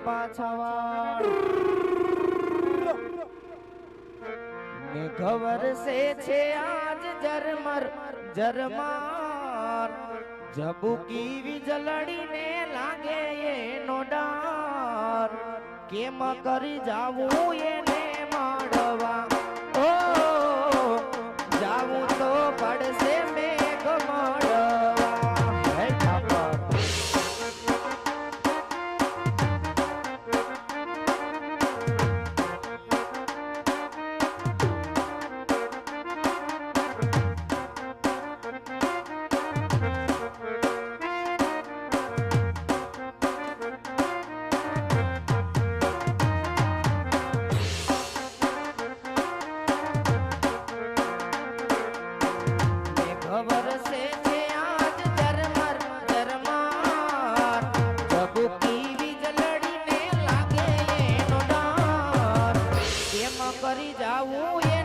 પાછાવાળ મેઘ વરસે છે આજ ઝરમર ઝરમાર ઝબુકી વીજળીને લાગે એનો ડાર કેમ કરી જાવું એને માડવા ઓ જાવું તો પડશે મેઘ માડવા હે ઠાકર વરસે છે આજ ઝરમર ઝરમાર ઝબુકી વીજળીને લાગે એનો ડાર કેમ કરી જાવું